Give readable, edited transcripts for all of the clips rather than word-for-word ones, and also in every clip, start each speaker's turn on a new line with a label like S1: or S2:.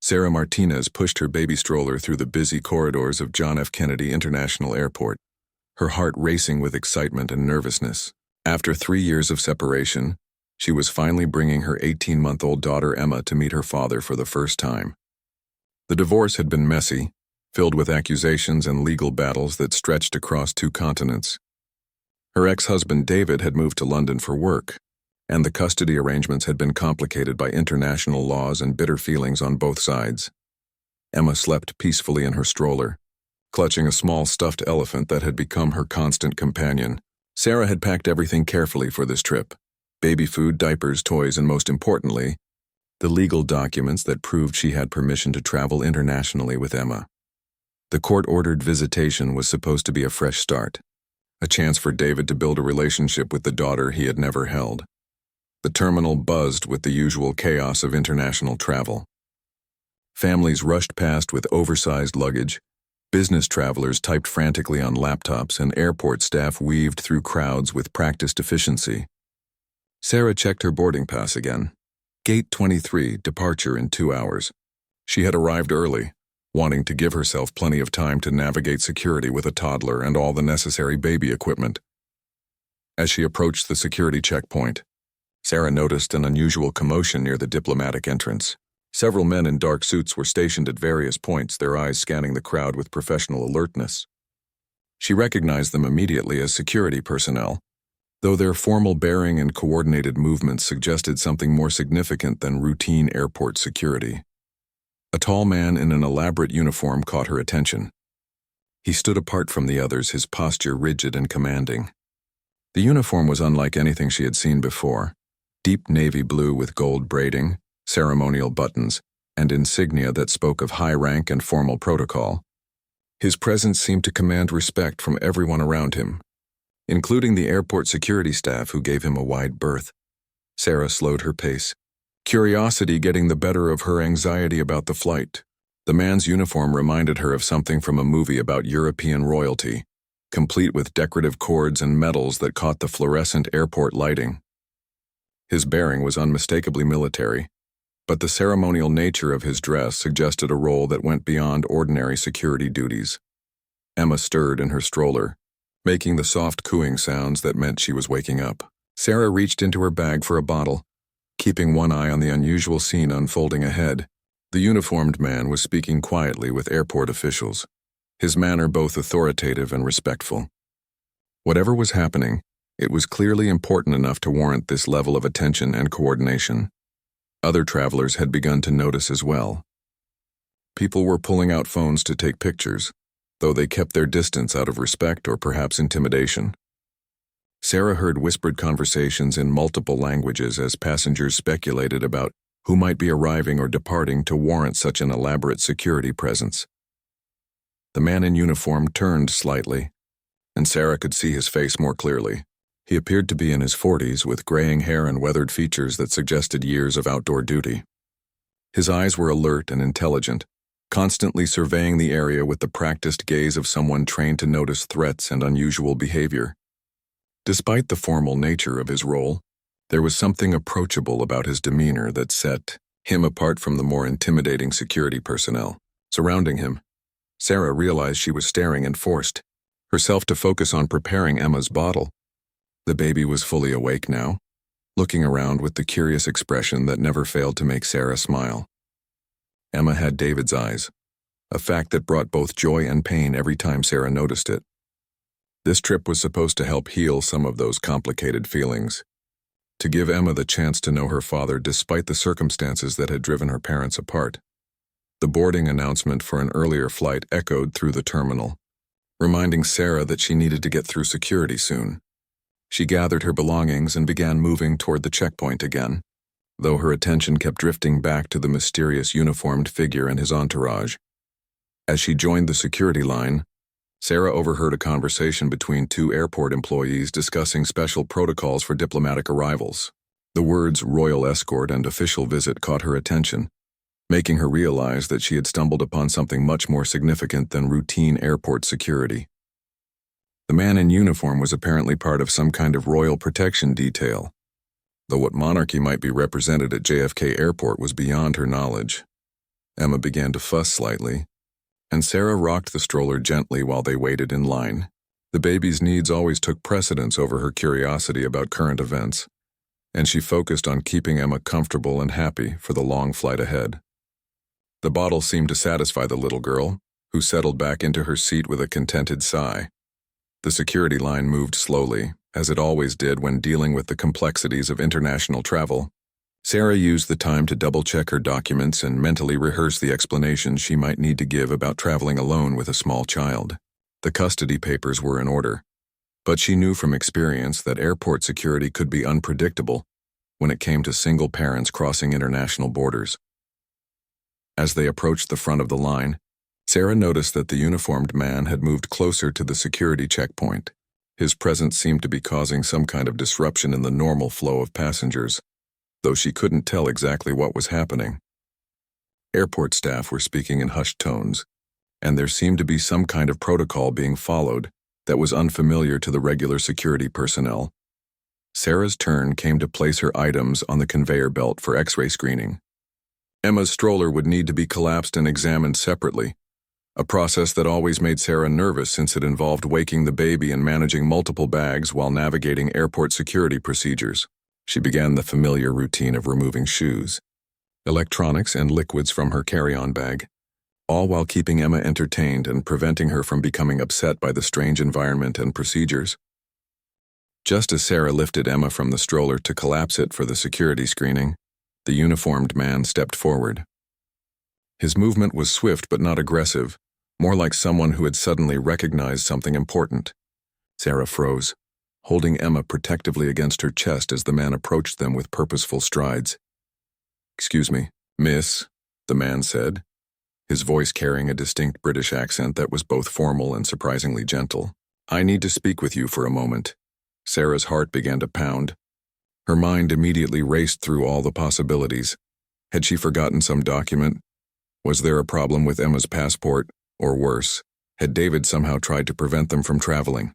S1: Sarah Martinez pushed her baby stroller through the busy corridors of John F. Kennedy International Airport, her heart racing with excitement and nervousness. After 3 years of separation, she was finally bringing her 18-month-old daughter Emma to meet her father for the first time. The divorce had been messy, filled with accusations and legal battles that stretched across 2 continents. Her ex-husband David had moved to London for work, and the custody arrangements had been complicated by international laws and bitter feelings on both sides. Emma slept peacefully in her stroller, clutching a small stuffed elephant that had become her constant companion. Sarah had packed everything carefully for this trip: baby food, diapers, toys, and most importantly, the legal documents that proved she had permission to travel internationally with Emma. The court-ordered visitation was supposed to be a fresh start, a chance for David to build a relationship with the daughter he had never held. The terminal buzzed with the usual chaos of international travel. Families rushed past with oversized luggage, business travelers typed frantically on laptops, and airport staff weaved through crowds with practiced efficiency. Sarah checked her boarding pass again. Gate 23, departure in 2 hours. She had arrived early, wanting to give herself plenty of time to navigate security with a toddler and all the necessary baby equipment. As she approached the security checkpoint, Sarah noticed an unusual commotion near the diplomatic entrance. Several men in dark suits were stationed at various points, their eyes scanning the crowd with professional alertness. She recognized them immediately as security personnel, though their formal bearing and coordinated movements suggested something more significant than routine airport security. A tall man in an elaborate uniform caught her attention. He stood apart from the others, his posture rigid and commanding. The uniform was unlike anything she had seen before: deep navy blue with gold braiding, ceremonial buttons, and insignia that spoke of high rank and formal protocol. His presence seemed to command respect from everyone around him, including the airport security staff who gave him a wide berth. Sarah slowed her pace, curiosity getting the better of her anxiety about the flight. The man's uniform reminded her of something from a movie about European royalty, complete with decorative cords and medals that caught the fluorescent airport lighting. His bearing was unmistakably military, but the ceremonial nature of his dress suggested a role that went beyond ordinary security duties. Emma stirred in her stroller, making the soft cooing sounds that meant she was waking up. Sarah reached into her bag for a bottle, keeping one eye on the unusual scene unfolding ahead. The uniformed man was speaking quietly with airport officials, his manner both authoritative and respectful. Whatever was happening, it was clearly important enough to warrant this level of attention and coordination. Other travelers had begun to notice as well. People were pulling out phones to take pictures, though they kept their distance out of respect or perhaps intimidation. Sarah heard whispered conversations in multiple languages as passengers speculated about who might be arriving or departing to warrant such an elaborate security presence. The man in uniform turned slightly, and Sarah could see his face more clearly. He appeared to be in his 40s, with graying hair and weathered features that suggested years of outdoor duty. His eyes were alert and intelligent, constantly surveying the area with the practiced gaze of someone trained to notice threats and unusual behavior. Despite the formal nature of his role, there was something approachable about his demeanor that set him apart from the more intimidating security personnel surrounding him. Sarah realized she was staring and forced herself to focus on preparing Emma's bottle. The baby was fully awake now, looking around with the curious expression that never failed to make Sarah smile. Emma had David's eyes, a fact that brought both joy and pain every time Sarah noticed it. This trip was supposed to help heal some of those complicated feelings, to give Emma the chance to know her father despite the circumstances that had driven her parents apart. The boarding announcement for an earlier flight echoed through the terminal, reminding Sarah that she needed to get through security soon. She gathered her belongings and began moving toward the checkpoint again, though her attention kept drifting back to the mysterious uniformed figure and his entourage. As she joined the security line, Sarah overheard a conversation between 2 airport employees discussing special protocols for diplomatic arrivals. The words royal escort and official visit caught her attention, making her realize that she had stumbled upon something much more significant than routine airport security. The man in uniform was apparently part of some kind of royal protection detail, though what monarchy might be represented at JFK Airport was beyond her knowledge. Emma began to fuss slightly, and Sarah rocked the stroller gently while they waited in line. The baby's needs always took precedence over her curiosity about current events, and she focused on keeping Emma comfortable and happy for the long flight ahead. The bottle seemed to satisfy the little girl, who settled back into her seat with a contented sigh. The security line moved slowly, as it always did when dealing with the complexities of international travel. Sarah used the time to double-check her documents and mentally rehearse the explanations she might need to give about traveling alone with a small child. The custody papers were in order, but she knew from experience that airport security could be unpredictable when it came to single parents crossing international borders. As they approached the front of the line, Sarah noticed that the uniformed man had moved closer to the security checkpoint. His presence seemed to be causing some kind of disruption in the normal flow of passengers, though she couldn't tell exactly what was happening. Airport staff were speaking in hushed tones, and there seemed to be some kind of protocol being followed that was unfamiliar to the regular security personnel. Sarah's turn came to place her items on the conveyor belt for X-ray screening. Emma's stroller would need to be collapsed and examined separately, a process that always made Sarah nervous since it involved waking the baby and managing multiple bags while navigating airport security procedures. She began the familiar routine of removing shoes, electronics, and liquids from her carry-on bag, all while keeping Emma entertained and preventing her from becoming upset by the strange environment and procedures. Just as Sarah lifted Emma from the stroller to collapse it for the security screening, the uniformed man stepped forward. His movement was swift but not aggressive, more like someone who had suddenly recognized something important. Sarah froze, holding Emma protectively against her chest as the man approached them with purposeful strides. "Excuse me, miss," the man said, his voice carrying a distinct British accent that was both formal and surprisingly gentle. "I need to speak with you for a moment." Sarah's heart began to pound. Her mind immediately raced through all the possibilities. Had she forgotten some document? Was there a problem with Emma's passport? Or worse, had David somehow tried to prevent them from traveling?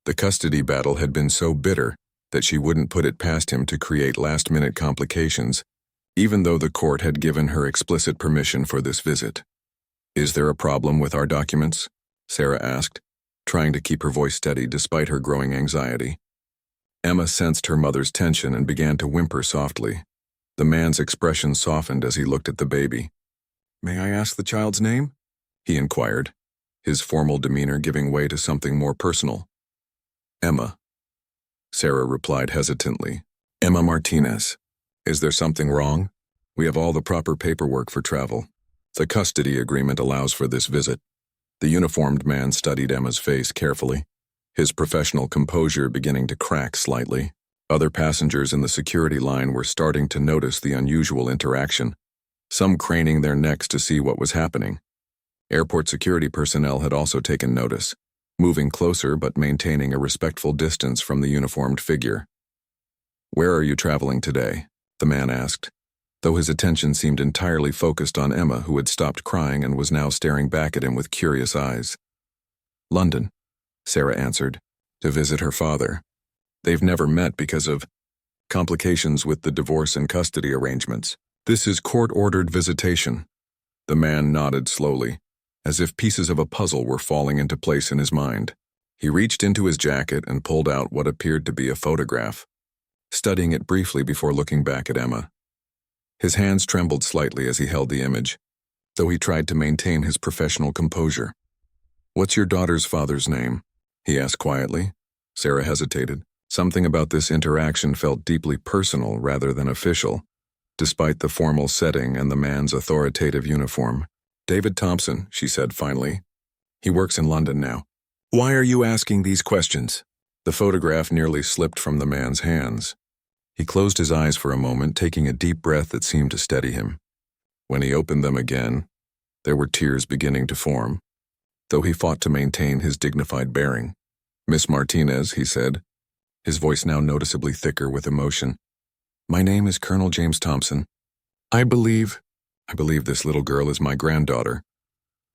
S1: The custody battle had been so bitter that she wouldn't put it past him to create last-minute complications, even though the court had given her explicit permission for this visit. "Is there a problem with our documents?" Sarah asked, trying to keep her voice steady despite her growing anxiety. Emma sensed her mother's tension and began to whimper softly. The man's expression softened as he looked at the baby. "May I ask the child's name?" he inquired, his formal demeanor giving way to something more personal. "Emma," Sarah replied hesitantly. "Emma Martinez. Is there something wrong? We have all the proper paperwork for travel. The custody agreement allows for this visit." The uniformed man studied Emma's face carefully, his professional composure beginning to crack slightly. Other passengers in the security line were starting to notice the unusual interaction, some craning their necks to see what was happening. Airport security personnel had also taken notice, moving closer but maintaining a respectful distance from the uniformed figure. "Where are you traveling today?" the man asked, though his attention seemed entirely focused on Emma, who had stopped crying and was now staring back at him with curious eyes. "London," Sarah answered, "to visit her father. They've never met because of complications with the divorce and custody arrangements. This is court-ordered visitation." The man nodded slowly, as if pieces of a puzzle were falling into place in his mind. He reached into his jacket and pulled out what appeared to be a photograph, studying it briefly before looking back at Emma. His hands trembled slightly as he held the image, though he tried to maintain his professional composure. "What's your daughter's father's name?" he asked quietly. Sarah hesitated. Something about this interaction felt deeply personal rather than official, despite the formal setting and the man's authoritative uniform. "David Thompson," she said finally. "He works in London now." "Why are you asking these questions?" The photograph nearly slipped from the man's hands. He closed his eyes for a moment, taking a deep breath that seemed to steady him. When he opened them again, there were tears beginning to form, though he fought to maintain his dignified bearing. "Miss Martinez," he said, his voice now noticeably thicker with emotion. "My name is Colonel James Thompson. I believe this little girl is my granddaughter."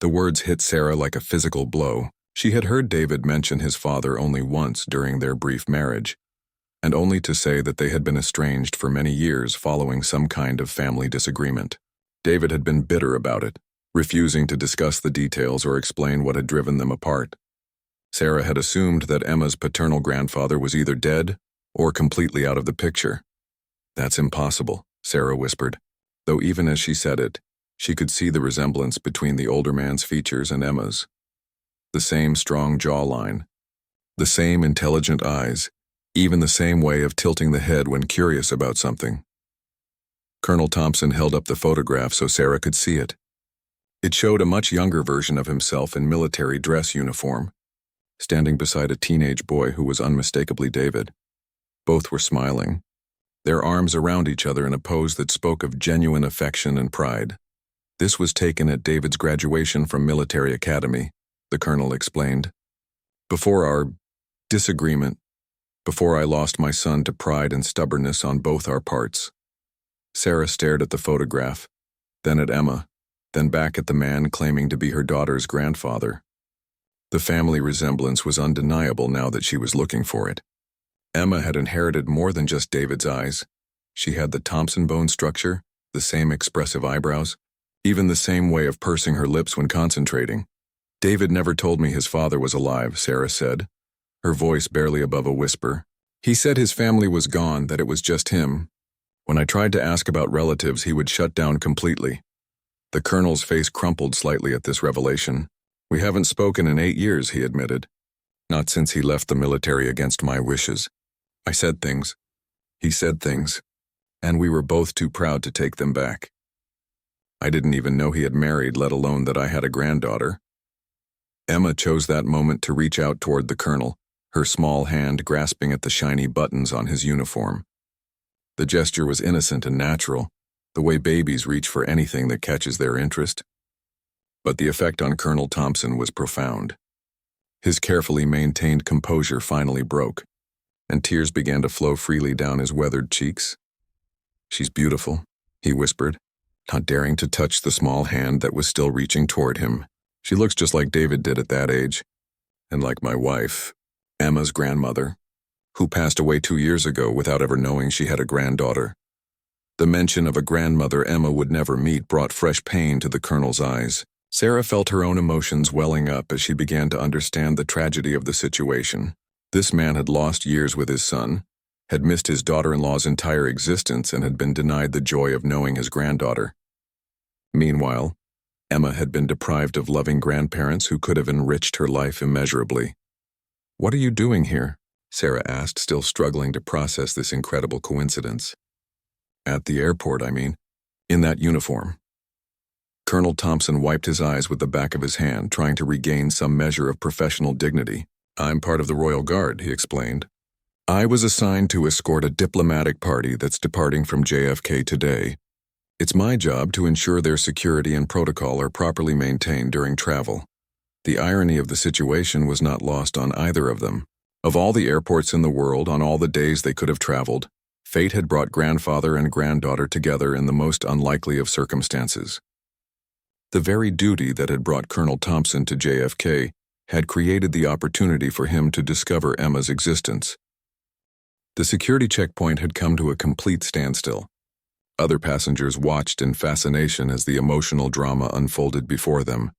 S1: The words hit Sarah like a physical blow. She had heard David mention his father only once during their brief marriage, and only to say that they had been estranged for many years following some kind of family disagreement. David had been bitter about it, refusing to discuss the details or explain what had driven them apart. Sarah had assumed that Emma's paternal grandfather was either dead or completely out of the picture. "That's impossible," Sarah whispered, though even as she said it, she could see the resemblance between the older man's features and Emma's. The same strong jawline, the same intelligent eyes, even the same way of tilting the head when curious about something. Colonel Thompson held up the photograph so Sarah could see it. It showed a much younger version of himself in military dress uniform, standing beside a teenage boy who was unmistakably David. Both were smiling, their arms around each other in a pose that spoke of genuine affection and pride. "This was taken at David's graduation from military academy," the colonel explained. "Before our disagreement, before I lost my son to pride and stubbornness on both our parts." Sarah stared at the photograph, then at Emma, then back at the man claiming to be her daughter's grandfather. The family resemblance was undeniable now that she was looking for it. Emma had inherited more than just David's eyes. She had the Thompson bone structure, the same expressive eyebrows, even the same way of pursing her lips when concentrating. "David never told me his father was alive," Sarah said, her voice barely above a whisper. "He said his family was gone, that it was just him. When I tried to ask about relatives, he would shut down completely." The colonel's face crumpled slightly at this revelation. "We haven't spoken in 8 years," he admitted. "Not since he left the military against my wishes. I said things. He said things. And we were both too proud to take them back. I didn't even know he had married, let alone that I had a granddaughter." Emma chose that moment to reach out toward the colonel, her small hand grasping at the shiny buttons on his uniform. The gesture was innocent and natural, the way babies reach for anything that catches their interest. But the effect on Colonel Thompson was profound. His carefully maintained composure finally broke, and tears began to flow freely down his weathered cheeks. "She's beautiful," he whispered, not daring to touch the small hand that was still reaching toward him. "She looks just like David did at that age, and like my wife, Emma's grandmother, who passed away 2 years ago without ever knowing she had a granddaughter." The mention of a grandmother Emma would never meet brought fresh pain to the colonel's eyes. Sarah felt her own emotions welling up as she began to understand the tragedy of the situation. This man had lost years with his son, had missed his daughter-in-law's entire existence, and had been denied the joy of knowing his granddaughter. Meanwhile, Emma had been deprived of loving grandparents who could have enriched her life immeasurably. "What are you doing here?" Sarah asked, still struggling to process this incredible coincidence. "At the airport, I mean. In that uniform." Colonel Thompson wiped his eyes with the back of his hand, trying to regain some measure of professional dignity. "I'm part of the Royal Guard," he explained. "I was assigned to escort a diplomatic party that's departing from JFK today. It's my job to ensure their security and protocol are properly maintained during travel." The irony of the situation was not lost on either of them. Of all the airports in the world, on all the days they could have traveled, fate had brought grandfather and granddaughter together in the most unlikely of circumstances. The very duty that had brought Colonel Thompson to JFK had created the opportunity for him to discover Emma's existence. The security checkpoint had come to a complete standstill. Other passengers watched in fascination as the emotional drama unfolded before them,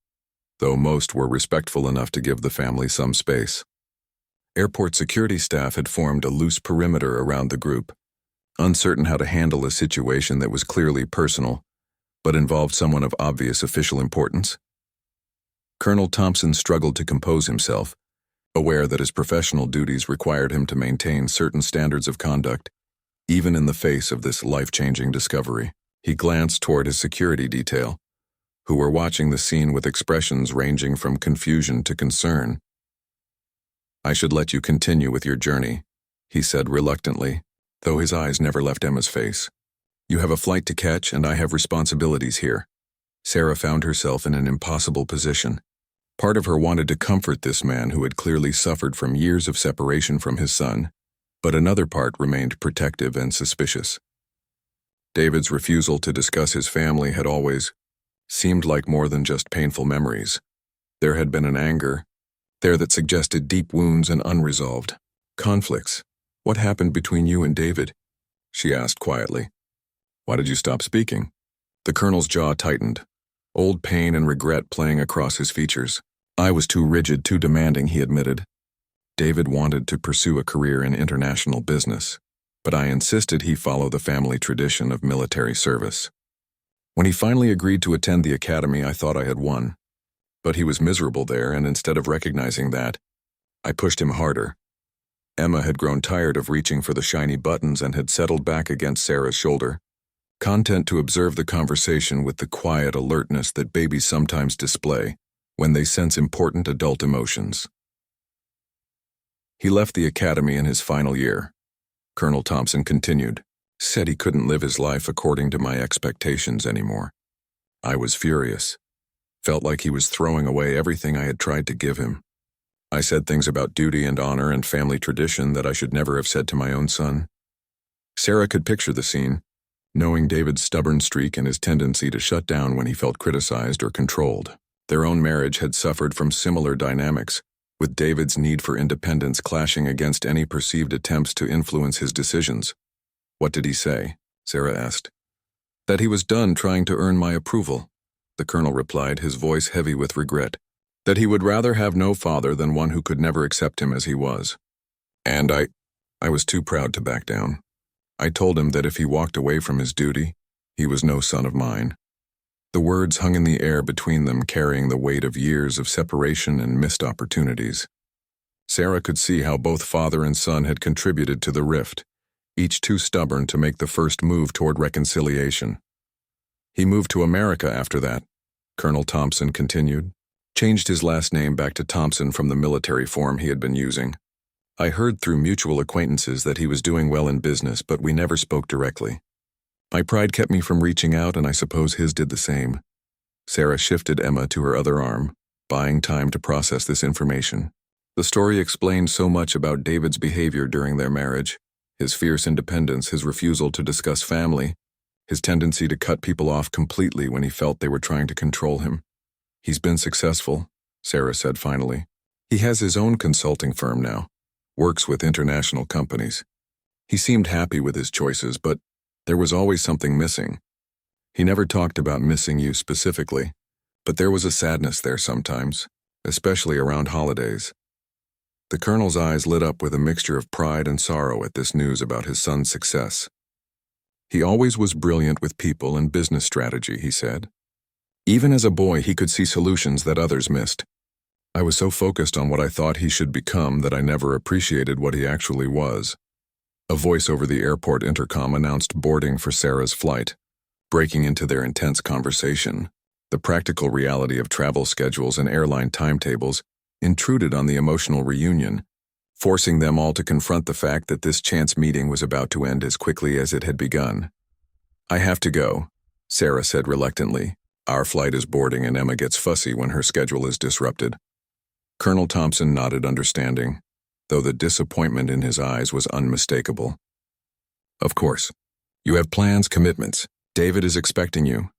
S1: though most were respectful enough to give the family some space. Airport security staff had formed a loose perimeter around the group, uncertain how to handle a situation that was clearly personal, but involved someone of obvious official importance. Colonel Thompson struggled to compose himself, aware that his professional duties required him to maintain certain standards of conduct, even in the face of this life-changing discovery. He glanced toward his security detail, who were watching the scene with expressions ranging from confusion to concern. "I should let you continue with your journey," he said reluctantly, though his eyes never left Emma's face. "You have a flight to catch, and I have responsibilities here." Sarah found herself in an impossible position. Part of her wanted to comfort this man who had clearly suffered from years of separation from his son, but another part remained protective and suspicious. David's refusal to discuss his family had always seemed like more than just painful memories. There had been an anger there that suggested deep wounds and unresolved conflicts. "What happened between you and David?" she asked quietly. "Why did you stop speaking?" The colonel's jaw tightened, old pain and regret playing across his features. I was too rigid, too demanding, he admitted. David wanted to pursue a career in international business, but I insisted he follow the family tradition of military service. When he finally agreed to attend the academy, I thought I had won. But he was miserable there, and instead of recognizing that, I pushed him harder. Emma had grown tired of reaching for the shiny buttons and had settled back against Sarah's shoulder, content to observe the conversation with the quiet alertness that babies sometimes display when they sense important adult emotions. He left the academy in his final year. Colonel Thompson continued, said he couldn't live his life according to my expectations anymore. I was furious. Felt like he was throwing away everything I had tried to give him. I said things about duty and honor and family tradition that I should never have said to my own son. Sarah could picture the scene, knowing David's stubborn streak and his tendency to shut down when he felt criticized or controlled. Their own marriage had suffered from similar dynamics, with David's need for independence clashing against any perceived attempts to influence his decisions. What did he say? Sarah asked. That he was done trying to earn my approval, the colonel replied, his voice heavy with regret. That he would rather have no father than one who could never accept him as he was. And I was too proud to back down. I told him that if he walked away from his duty, he was no son of mine. The words hung in the air between them, carrying the weight of years of separation and missed opportunities. Sarah could see how both father and son had contributed to the rift, each too stubborn to make the first move toward reconciliation. He moved to America after that, Colonel Thompson continued. Changed his last name back to Thompson from the military form he had been using. I heard through mutual acquaintances that he was doing well in business, but we never spoke directly. My pride kept me from reaching out, and I suppose his did the same. Sarah shifted Emma to her other arm, buying time to process this information. The story explained so much about David's behavior during their marriage, his fierce independence, his refusal to discuss family, his tendency to cut people off completely when he felt they were trying to control him. He's been successful, Sarah said finally. He has his own consulting firm now, works with international companies. He seemed happy with his choices, but there was always something missing. He never talked about missing you specifically, but there was a sadness there sometimes, especially around holidays. The colonel's eyes lit up with a mixture of pride and sorrow at this news about his son's success. He always was brilliant with people and business strategy, he said. Even as a boy, he could see solutions that others missed. I was so focused on what I thought he should become that I never appreciated what he actually was. A voice over the airport intercom announced boarding for Sarah's flight, breaking into their intense conversation. The practical reality of travel schedules and airline timetables intruded on the emotional reunion, forcing them all to confront the fact that this chance meeting was about to end as quickly as it had begun. I have to go, Sarah said reluctantly. Our flight is boarding and Emma gets fussy when her schedule is disrupted. Colonel Thompson nodded understanding, though the disappointment in his eyes was unmistakable. Of course. You have plans, commitments. David is expecting you.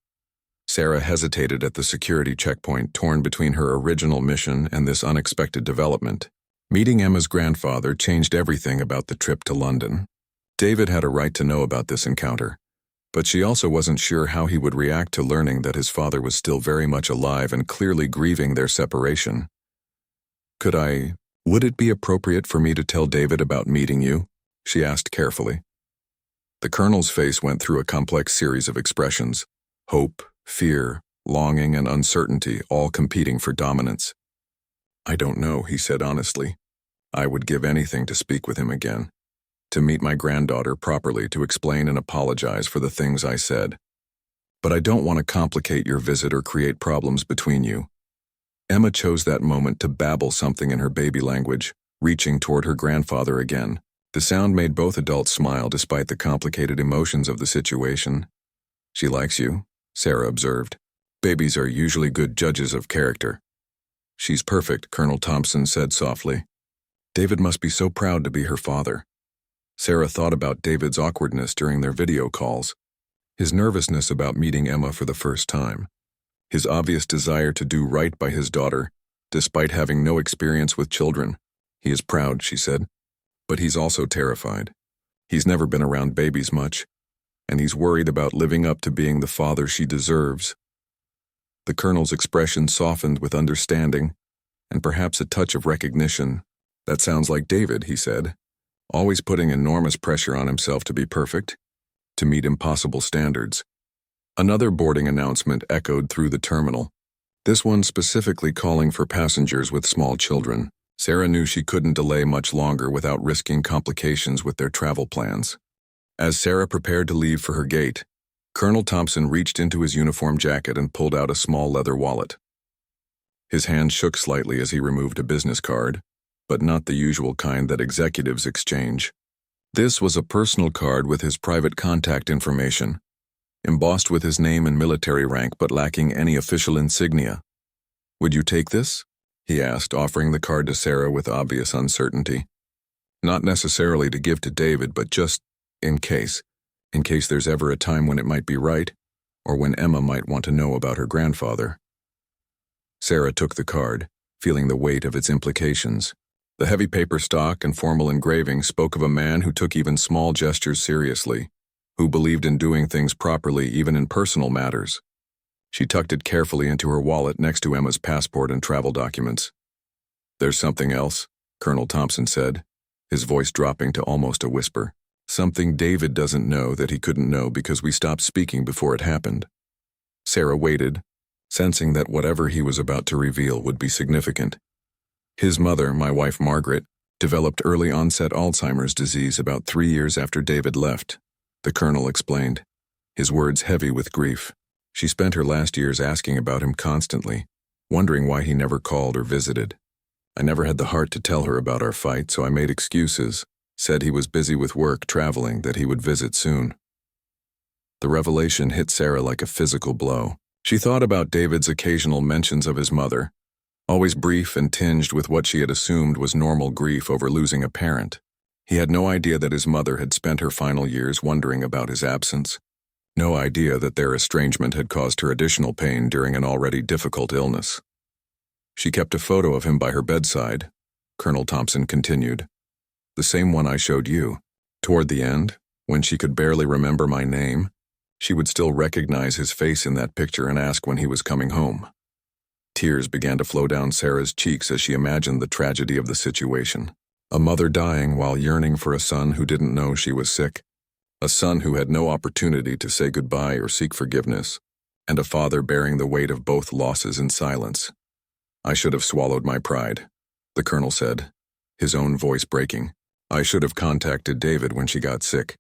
S1: Sarah hesitated at the security checkpoint, torn between her original mission and this unexpected development. Meeting Emma's grandfather changed everything about the trip to London. David had a right to know about this encounter, but she also wasn't sure how he would react to learning that his father was still very much alive and clearly grieving their separation. Would it be appropriate for me to tell David about meeting you? She asked carefully. The colonel's face went through a complex series of expressions, hope, fear, longing, and uncertainty, all competing for dominance. I don't know, he said honestly. I would give anything to speak with him again, to meet my granddaughter properly, to explain and apologize for the things I said. But I don't want to complicate your visit or create problems between you. Emma chose that moment to babble something in her baby language, reaching toward her grandfather again. The sound made both adults smile despite the complicated emotions of the situation. She likes you, Sarah observed. Babies are usually good judges of character. She's perfect, Colonel Thompson said softly. David must be so proud to be her father. Sarah thought about David's awkwardness during their video calls, his nervousness about meeting Emma for the first time, his obvious desire to do right by his daughter, despite having no experience with children. He is proud, she said, but he's also terrified. He's never been around babies much. and he's worried about living up to being the father she deserves. The colonel's expression softened with understanding, and perhaps a touch of recognition. "That sounds like David," he said, "always putting enormous pressure on himself to be perfect, to meet impossible standards." Another boarding announcement echoed through the terminal, this one specifically calling for passengers with small children. Sarah knew she couldn't delay much longer without risking complications with their travel plans. As Sarah prepared to leave for her gate, Colonel Thompson reached into his uniform jacket and pulled out a small leather wallet. His hand shook slightly as he removed a business card, but not the usual kind that executives exchange. This was a personal card with his private contact information, embossed with his name and military rank but lacking any official insignia. "Would you take this?" he asked, offering the card to Sarah with obvious uncertainty. "Not necessarily to give to David, but just in case there's ever a time when it might be right, or when Emma might want to know about her grandfather." Sarah took the card, feeling the weight of its implications. The heavy paper stock and formal engraving spoke of a man who took even small gestures seriously, who believed in doing things properly even in personal matters. She tucked it carefully into her wallet next to Emma's passport and travel documents. "There's something else," Colonel Thompson said, his voice dropping to almost a whisper. "Something David doesn't know that he couldn't know because we stopped speaking before it happened." Sarah waited, sensing that whatever he was about to reveal would be significant. "His mother, my wife Margaret, developed early-onset Alzheimer's disease about 3 years after David left," the colonel explained, his words heavy with grief. "She spent her last years asking about him constantly, wondering why he never called or visited. I never had the heart to tell her about our fight, so I made excuses, said he was busy with work, traveling, that he would visit soon." The revelation hit Sarah like a physical blow. She thought about David's occasional mentions of his mother, always brief and tinged with what she had assumed was normal grief over losing a parent. He had no idea that his mother had spent her final years wondering about his absence. No idea that their estrangement had caused her additional pain during an already difficult illness. "She kept a photo of him by her bedside," Colonel Thompson continued. "The same one I showed you. Toward the end, when she could barely remember my name, she would still recognize his face in that picture and ask when he was coming home." Tears began to flow down Sarah's cheeks as she imagined the tragedy of the situation. A mother dying while yearning for a son who didn't know she was sick. A son who had no opportunity to say goodbye or seek forgiveness, and a father bearing the weight of both losses in silence. "I should have swallowed my pride," the colonel said, his own voice breaking. "I should have contacted David when she got sick.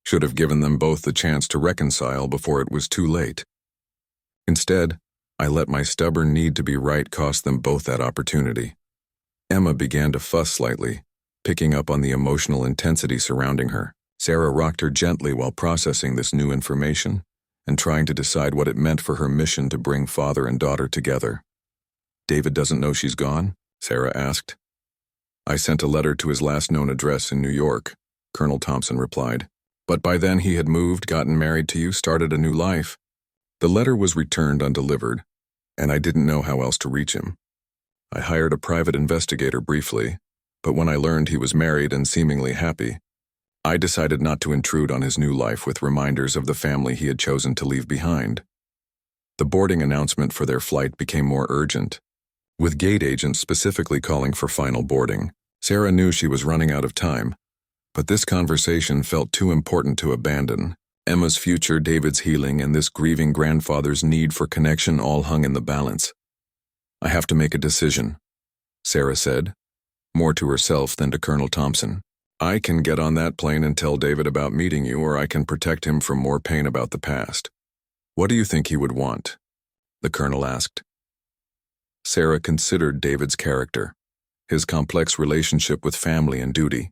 S1: Should have given them both the chance to reconcile before it was too late. Instead, I let my stubborn need to be right cost them both that opportunity." Emma began to fuss slightly, picking up on the emotional intensity surrounding her. Sarah rocked her gently while processing this new information and trying to decide what it meant for her mission to bring father and daughter together. "David doesn't know she's gone?" Sarah asked. "I sent a letter to his last known address in New York," Colonel Thompson replied. "But by then he had moved, gotten married to you, started a new life. The letter was returned undelivered, and I didn't know how else to reach him. I hired a private investigator briefly, but when I learned he was married and seemingly happy, I decided not to intrude on his new life with reminders of the family he had chosen to leave behind." The boarding announcement for their flight became more urgent, with gate agents specifically calling for final boarding. Sarah knew she was running out of time, but this conversation felt too important to abandon. Emma's future, David's healing, and this grieving grandfather's need for connection all hung in the balance. "I have to make a decision," Sarah said, more to herself than to Colonel Thompson. "I can get on that plane and tell David about meeting you, or I can protect him from more pain about the past. What do you think he would want?" the colonel asked. Sarah considered David's character, his complex relationship with family and duty,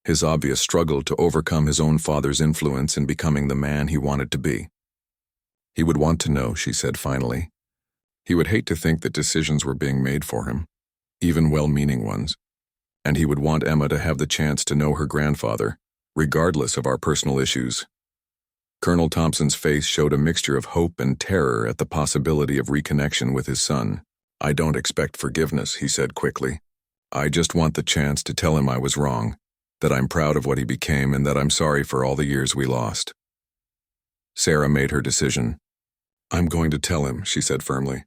S1: his obvious struggle to overcome his own father's influence in becoming the man he wanted to be. "He would want to know," she said finally. "He would hate to think that decisions were being made for him, even well-meaning ones. And he would want Emma to have the chance to know her grandfather, regardless of our personal issues." Colonel Thompson's face showed a mixture of hope and terror at the possibility of reconnection with his son. "I don't expect forgiveness," he said quickly. "I just want the chance to tell him I was wrong, that I'm proud of what he became and that I'm sorry for all the years we lost." Sarah made her decision. "I'm going to tell him," she said firmly.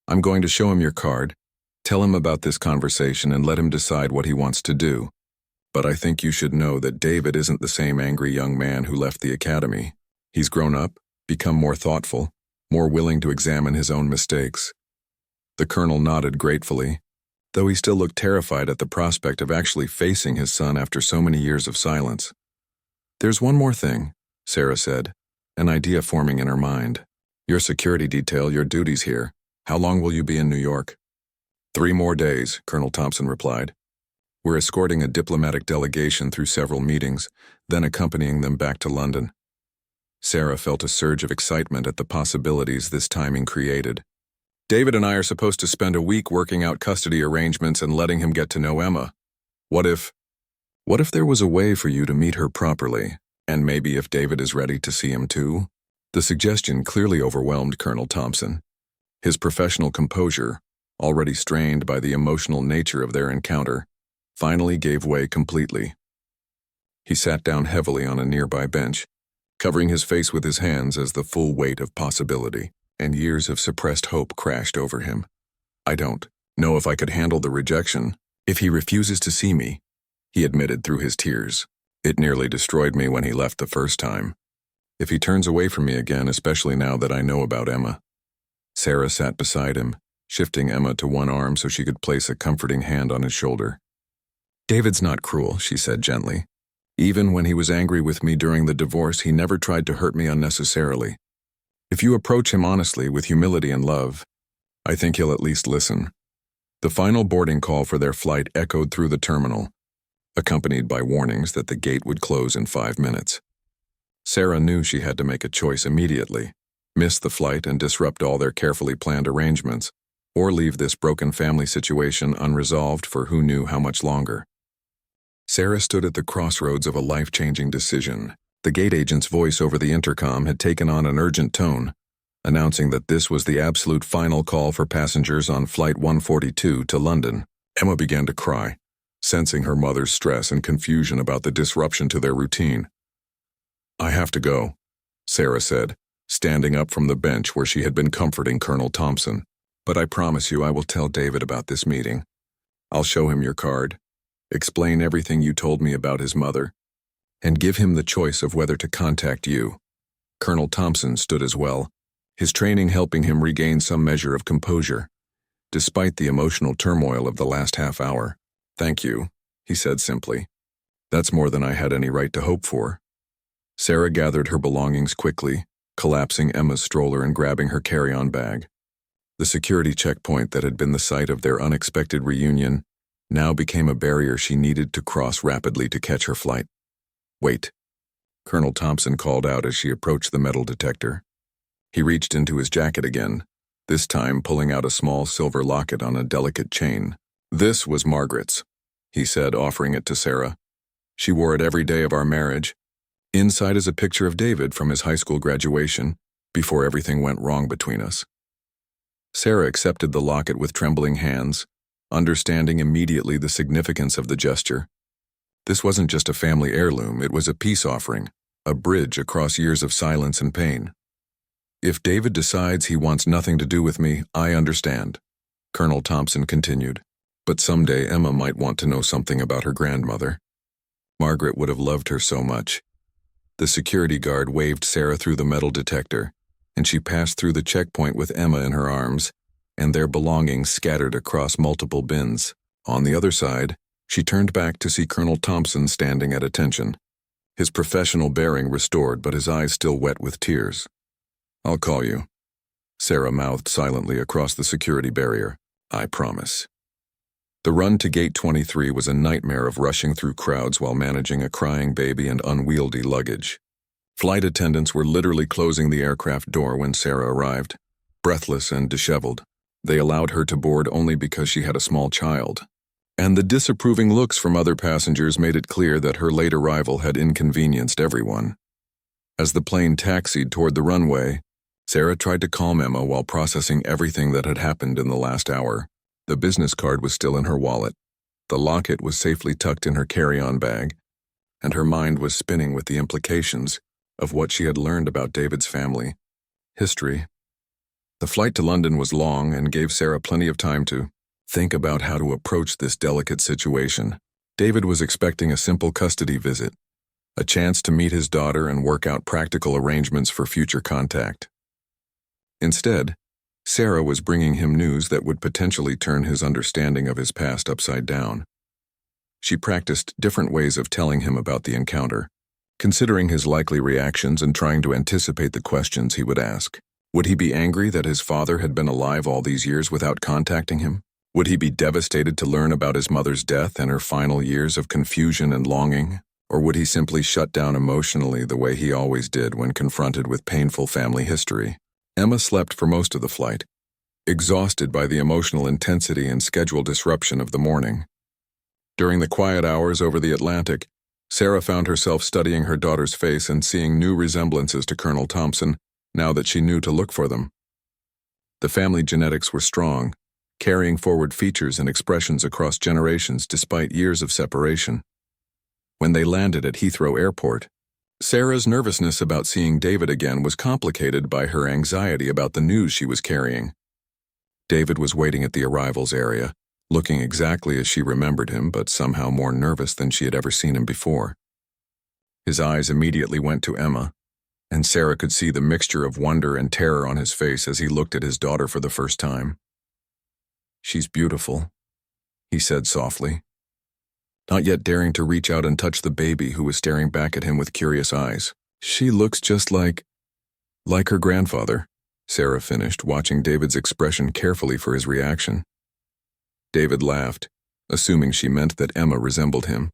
S1: "I'm going to show him your card, tell him about this conversation, and let him decide what he wants to do. But I think you should know that David isn't the same angry young man who left the academy. He's grown up, become more thoughtful, more willing to examine his own mistakes." The colonel nodded gratefully, though he still looked terrified at the prospect of actually facing his son after so many years of silence. "There's one more thing," Sarah said, an idea forming in her mind. "Your security detail, your duties here. How long will you be in New York?" 3 more days, Colonel Thompson replied. "We're escorting a diplomatic delegation through several meetings, then accompanying them back to London." Sarah felt a surge of excitement at the possibilities this timing created. "David and I are supposed to spend a week working out custody arrangements and letting him get to know Emma. What if there was a way for you to meet her properly, and maybe if David is ready to see him too?" The suggestion clearly overwhelmed Colonel Thompson. His professional composure, already strained by the emotional nature of their encounter, finally gave way completely. He sat down heavily on a nearby bench, covering his face with his hands as the full weight of possibility and years of suppressed hope crashed over him. "I don't know if I could handle the rejection. If he refuses to see me," he admitted through his tears. "It nearly destroyed me when he left the first time. If he turns away from me again, especially now that I know about Emma." Sarah sat beside him, shifting Emma to one arm so she could place a comforting hand on his shoulder. "David's not cruel," she said gently. "Even when he was angry with me during the divorce, he never tried to hurt me unnecessarily. If you approach him honestly, with humility and love, I think he'll at least listen." The final boarding call for their flight echoed through the terminal, accompanied by warnings that the gate would close in 5 minutes. Sarah knew she had to make a choice immediately: miss the flight and disrupt all their carefully planned arrangements, or leave this broken family situation unresolved for who knew how much longer. Sarah stood at the crossroads of a life-changing decision. The gate agent's voice over the intercom had taken on an urgent tone, announcing that this was the absolute final call for passengers on Flight 142 to London. Emma began to cry, sensing her mother's stress and confusion about the disruption to their routine. "I have to go," Sarah said, standing up from the bench where she had been comforting Colonel Thompson. "But I promise you I will tell David about this meeting. I'll show him your card, explain everything you told me about his mother, and give him the choice of whether to contact you." Colonel Thompson stood as well, his training helping him regain some measure of composure, despite the emotional turmoil of the last half hour. "Thank you," he said simply. "That's more than I had any right to hope for." Sarah gathered her belongings quickly, collapsing Emma's stroller and grabbing her carry-on bag. The security checkpoint that had been the site of their unexpected reunion now became a barrier she needed to cross rapidly to catch her flight. "Wait," Colonel Thompson called out as she approached the metal detector. He reached into his jacket again, this time pulling out a small silver locket on a delicate chain. "This was Margaret's," he said, offering it to Sarah. "She wore it every day of our marriage. Inside is a picture of David from his high school graduation, before everything went wrong between us." Sarah accepted the locket with trembling hands, understanding immediately the significance of the gesture. This wasn't just a family heirloom, it was a peace offering, a bridge across years of silence and pain. "If David decides he wants nothing to do with me, I understand," Colonel Thompson continued. "But someday Emma might want to know something about her grandmother. Margaret would have loved her so much." The security guard waved Sarah through the metal detector, and she passed through the checkpoint with Emma in her arms, and their belongings scattered across multiple bins. On the other side, she turned back to see Colonel Thompson standing at attention, his professional bearing restored but his eyes still wet with tears. "I'll call you," Sarah mouthed silently across the security barrier. "I promise." The run to Gate 23 was a nightmare of rushing through crowds while managing a crying baby and unwieldy luggage. Flight attendants were literally closing the aircraft door when Sarah arrived, breathless and disheveled. They allowed her to board only because she had a small child. And the disapproving looks from other passengers made it clear that her late arrival had inconvenienced everyone. As the plane taxied toward the runway, Sarah tried to calm Emma while processing everything that had happened in the last hour. The business card was still in her wallet. The locket was safely tucked in her carry-on bag, and her mind was spinning with the implications. of what she had learned about David's family, history. The flight to London was long and gave Sarah plenty of time to think about how to approach this delicate situation. David was expecting a simple custody visit, a chance to meet his daughter and work out practical arrangements for future contact. Instead, Sarah was bringing him news that would potentially turn his understanding of his past upside down. She practiced different ways of telling him about the encounter, considering his likely reactions and trying to anticipate the questions he would ask. Would he be angry that his father had been alive all these years without contacting him? Would he be devastated to learn about his mother's death and her final years of confusion and longing? Or would he simply shut down emotionally the way he always did when confronted with painful family history? Emma slept for most of the flight, exhausted by the emotional intensity and schedule disruption of the morning. During the quiet hours over the Atlantic, Sarah found herself studying her daughter's face and seeing new resemblances to Colonel Thompson now that she knew to look for them. The family genetics were strong, carrying forward features and expressions across generations despite years of separation. When they landed at Heathrow Airport, Sarah's nervousness about seeing David again was complicated by her anxiety about the news she was carrying. David was waiting at the arrivals area, looking exactly as she remembered him, but somehow more nervous than she had ever seen him before. His eyes immediately went to Emma, and Sarah could see the mixture of wonder and terror on his face as he looked at his daughter for the first time. "She's beautiful," he said softly, not yet daring to reach out and touch the baby who was staring back at him with curious eyes. "She looks just like her grandfather," Sarah finished, watching David's expression carefully for his reaction. David laughed, assuming she meant that Emma resembled him.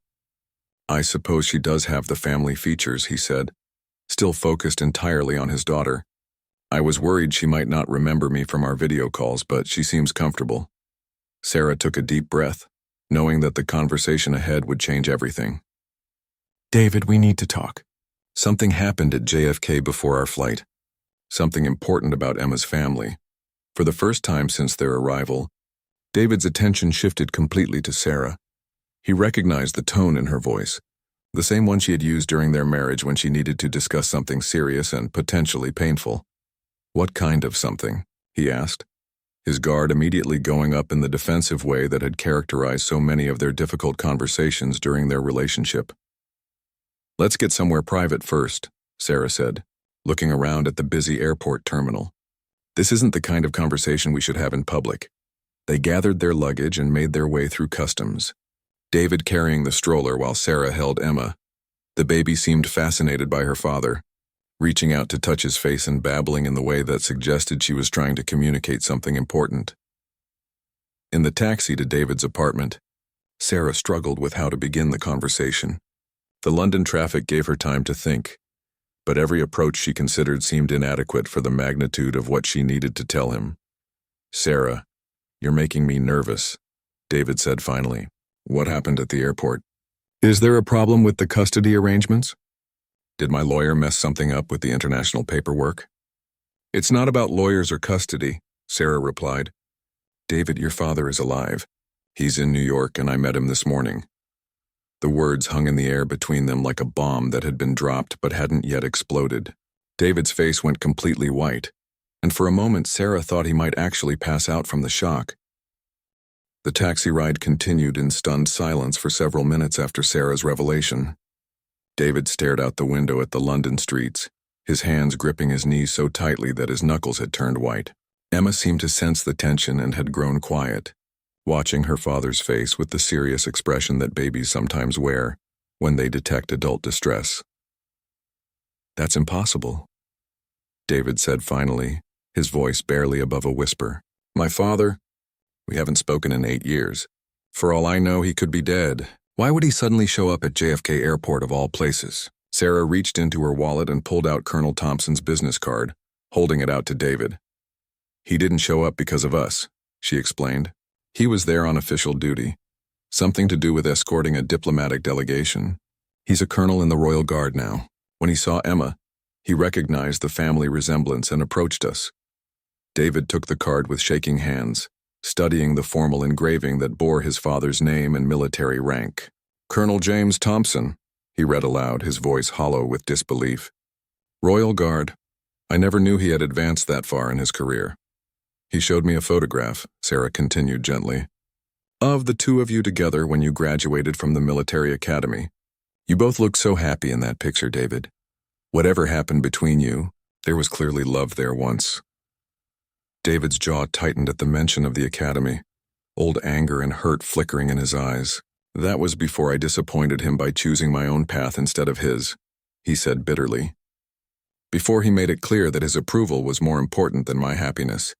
S1: "I suppose she does have the family features," he said, still focused entirely on his daughter. "I was worried she might not remember me from our video calls, but she seems comfortable." Sarah took a deep breath, knowing that the conversation ahead would change everything. "David, we need to talk. Something happened at JFK before our flight. Something important about Emma's family." For the first time since their arrival, David's attention shifted completely to Sarah. He recognized the tone in her voice, the same one she had used during their marriage when she needed to discuss something serious and potentially painful. "What kind of something?" he asked, his guard immediately going up in the defensive way that had characterized so many of their difficult conversations during their relationship. "Let's get somewhere private first," Sarah said, looking around at the busy airport terminal. "This isn't the kind of conversation we should have in public." They gathered their luggage and made their way through customs, David carrying the stroller while Sarah held Emma. The baby seemed fascinated by her father, reaching out to touch his face and babbling in the way that suggested she was trying to communicate something important. In the taxi to David's apartment, Sarah struggled with how to begin the conversation. The London traffic gave her time to think, but every approach she considered seemed inadequate for the magnitude of what she needed to tell him. "Sarah, you're making me nervous," David said finally. "What happened at the airport? Is there a problem with the custody arrangements? Did my lawyer mess something up with the international paperwork?" "It's not about lawyers or custody," Sarah replied. "David, your father is alive. He's in New York and I met him this morning." The words hung in the air between them like a bomb that had been dropped but hadn't yet exploded. David's face went completely white, and for a moment Sarah thought he might actually pass out from the shock. The taxi ride continued in stunned silence for several minutes after Sarah's revelation. David stared out the window at the London streets, his hands gripping his knees so tightly that his knuckles had turned white. Emma seemed to sense the tension and had grown quiet, watching her father's face with the serious expression that babies sometimes wear when they detect adult distress. "That's impossible," David said finally, his voice barely above a whisper. "My father, we haven't spoken in 8 years. For all I know, he could be dead. Why would he suddenly show up at JFK Airport of all places?" Sarah reached into her wallet and pulled out Colonel Thompson's business card, holding it out to David. "He didn't show up because of us," she explained. "He was there on official duty, something to do with escorting a diplomatic delegation. He's a colonel in the Royal Guard now. When he saw Emma, he recognized the family resemblance and approached us." David took the card with shaking hands, studying the formal engraving that bore his father's name and military rank. "Colonel James Thompson," he read aloud, his voice hollow with disbelief. Royal Guard. I never knew he had advanced that far in his career. He showed me a photograph, Sarah continued gently, of the two of you together when you graduated from the military academy. You both looked so happy in that picture, David. Whatever happened between you, there was clearly love there once. David's jaw tightened at the mention of the academy, old anger and hurt flickering in his eyes. That was before I disappointed him by choosing my own path instead of his, he said bitterly. Before he made it clear that his approval was more important than my happiness.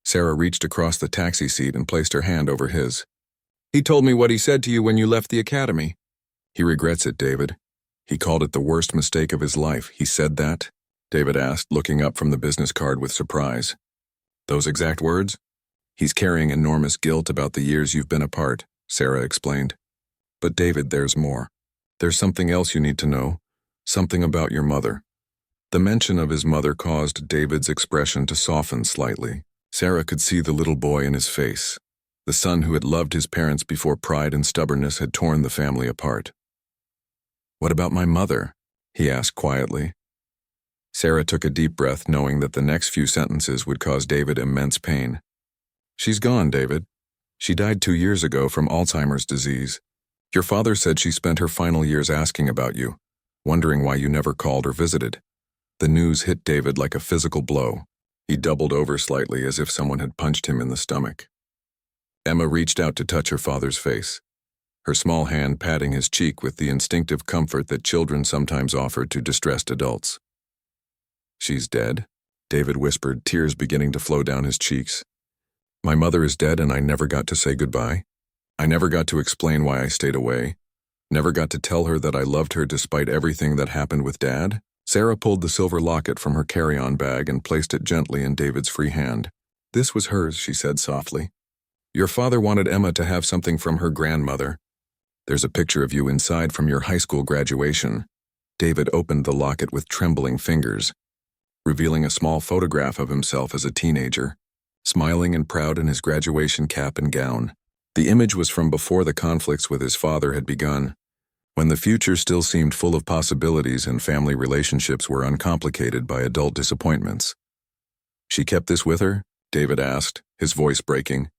S1: Sarah reached across the taxi seat and placed her hand over his. He told me what he said to you when you left the academy. He regrets it, David. He called it the worst mistake of his life. He said that? David asked, looking up from the business card with surprise. Those exact words? He's carrying enormous guilt about the years you've been apart, Sarah explained. But David, there's more. There's something else you need to know. Something about your mother. The mention of his mother caused David's expression to soften slightly. Sarah could see the little boy in his face, the son who had loved his parents before pride and stubbornness had torn the family apart. What about my mother? He asked quietly. Sarah took a deep breath, knowing that the next few sentences would cause David immense pain. She's gone, David. She died 2 years ago from Alzheimer's disease. Your father said she spent her final years asking about you, wondering why you never called or visited. The news hit David like a physical blow. He doubled over slightly as if someone had punched him in the stomach. Emma reached out to touch her father's face, her small hand patting his cheek with the instinctive comfort that children sometimes offer to distressed adults. She's dead, David whispered, tears beginning to flow down his cheeks. My mother is dead and I never got to say goodbye. I never got to explain why I stayed away. Never got to tell her that I loved her despite everything that happened with Dad. Sarah pulled the silver locket from her carry-on bag and placed it gently in David's free hand. This was hers, she said softly. Your father wanted Emma to have something from her grandmother. There's a picture of you inside from your high school graduation. David opened the locket with trembling fingers, revealing a small photograph of himself as a teenager, smiling and proud in his graduation cap and gown. The image was from before the conflicts with his father had begun, when the future still seemed full of possibilities and family relationships were uncomplicated by adult disappointments. She kept this with her? David asked, his voice breaking.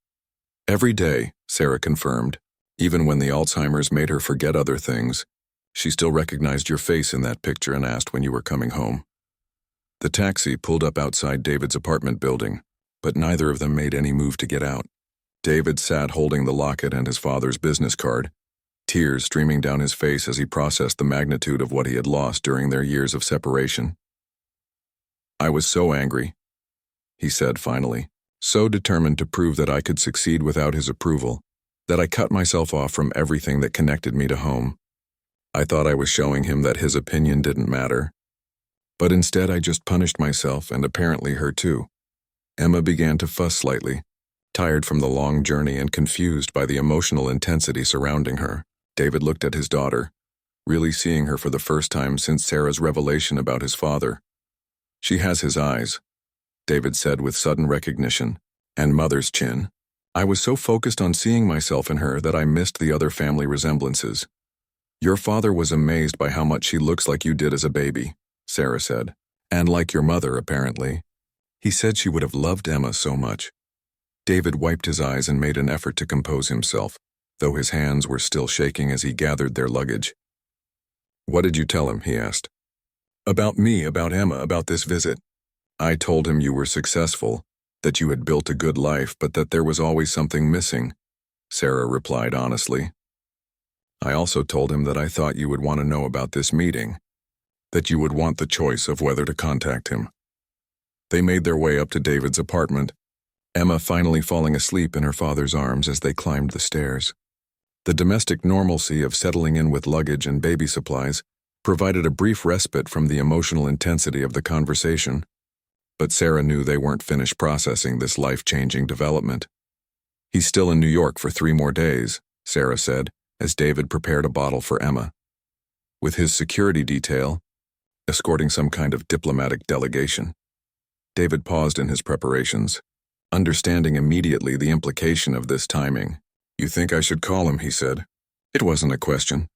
S1: Every day, Sarah confirmed. Even when the Alzheimer's made her forget other things, she still recognized your face in that picture and asked when you were coming home. The taxi pulled up outside David's apartment building, but neither of them made any move to get out. David sat holding the locket and his father's business card, tears streaming down his face as he processed the magnitude of what he had lost during their years of separation. I was so angry, he said finally, so determined to prove that I could succeed without his approval, that I cut myself off from everything that connected me to home. I thought I was showing him that his opinion didn't matter. But instead I just punished myself and apparently her too. Emma began to fuss slightly, tired from the long journey and confused by the emotional intensity surrounding her. David looked at his daughter, really seeing her for the first time since Sarah's revelation about his father. She has his eyes, David said with sudden recognition, and Mother's chin. I was so focused on seeing myself in her that I missed the other family resemblances. Your father was amazed by how much she looks like you did as a baby, Sarah said, and like your mother, apparently. He said she would have loved Emma so much. David wiped his eyes and made an effort to compose himself, though his hands were still shaking as he gathered their luggage. What did you tell him? He asked. About me, about Emma, about this visit. I told him you were successful, that you had built a good life, but that there was always something missing, Sarah replied honestly. I also told him that I thought you would want to know about this meeting, that you would want the choice of whether to contact him. They made their way up to David's apartment, Emma finally falling asleep in her father's arms as they climbed the stairs. The domestic normalcy of settling in with luggage and baby supplies provided a brief respite from the emotional intensity of the conversation, but Sarah knew they weren't finished processing this life-changing development. He's still in New York for 3 more days, Sarah said, as David prepared a bottle for Emma. With his security detail, escorting some kind of diplomatic delegation. David paused in his preparations, understanding immediately the implication of this timing. You think I should call him, he said. It wasn't a question.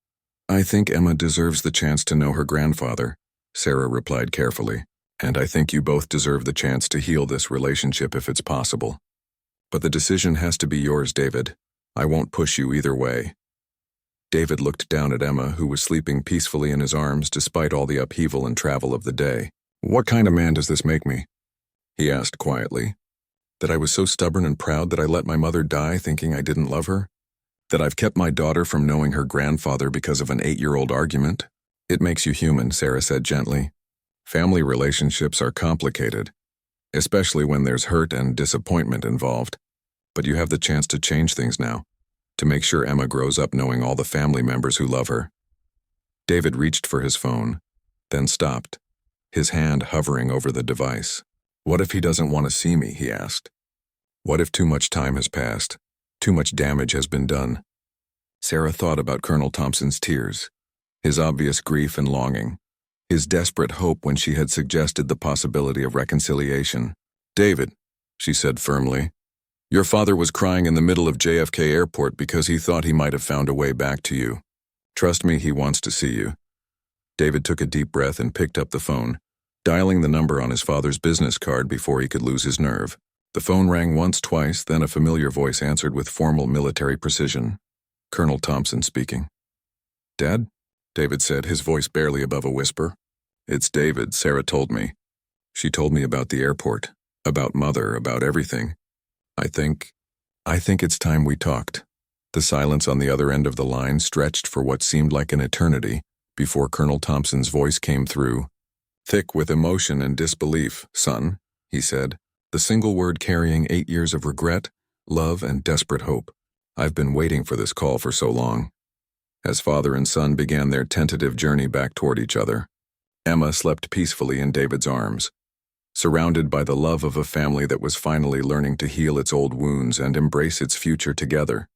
S1: I think Emma deserves the chance to know her grandfather, Sarah replied carefully, "and I think you both deserve the chance to heal this relationship if it's possible. But the decision has to be yours, David. I won't push you either way." David looked down at Emma, who was sleeping peacefully in his arms despite all the upheaval and travel of the day. "What kind of man does this make me?" he asked quietly. "That I was so stubborn and proud that I let my mother die thinking I didn't love her? That I've kept my daughter from knowing her grandfather because of an 8-year-old argument? It makes you human," Sarah said gently. "Family relationships are complicated, especially when there's hurt and disappointment involved. But you have the chance to change things now, to make sure Emma grows up knowing all the family members who love her." David reached for his phone, then stopped, his hand hovering over the device. "What if he doesn't want to see me?" he asked. "What if too much time has passed? Too much damage has been done?" Sarah thought about Colonel Thompson's tears, his obvious grief and longing, his desperate hope when she had suggested the possibility of reconciliation. "David," she said firmly, "your father was crying in the middle of JFK Airport because he thought he might have found a way back to you. Trust me, he wants to see you." David took a deep breath and picked up the phone, dialing the number on his father's business card before he could lose his nerve. The phone rang once, twice, then a familiar voice answered with formal military precision. "Colonel Thompson speaking." "Dad?" David said, his voice barely above a whisper. "It's David, Sarah told me. She told me about the airport, about Mother, about everything. I think it's time we talked." The silence on the other end of the line stretched for what seemed like an eternity before Colonel Thompson's voice came through. Thick with emotion and disbelief. "Son," he said, the single word carrying 8 years of regret, love, and desperate hope. "I've been waiting for this call for so long." As father and son began their tentative journey back toward each other, Emma slept peacefully in David's arms, surrounded by the love of a family that was finally learning to heal its old wounds and embrace its future together.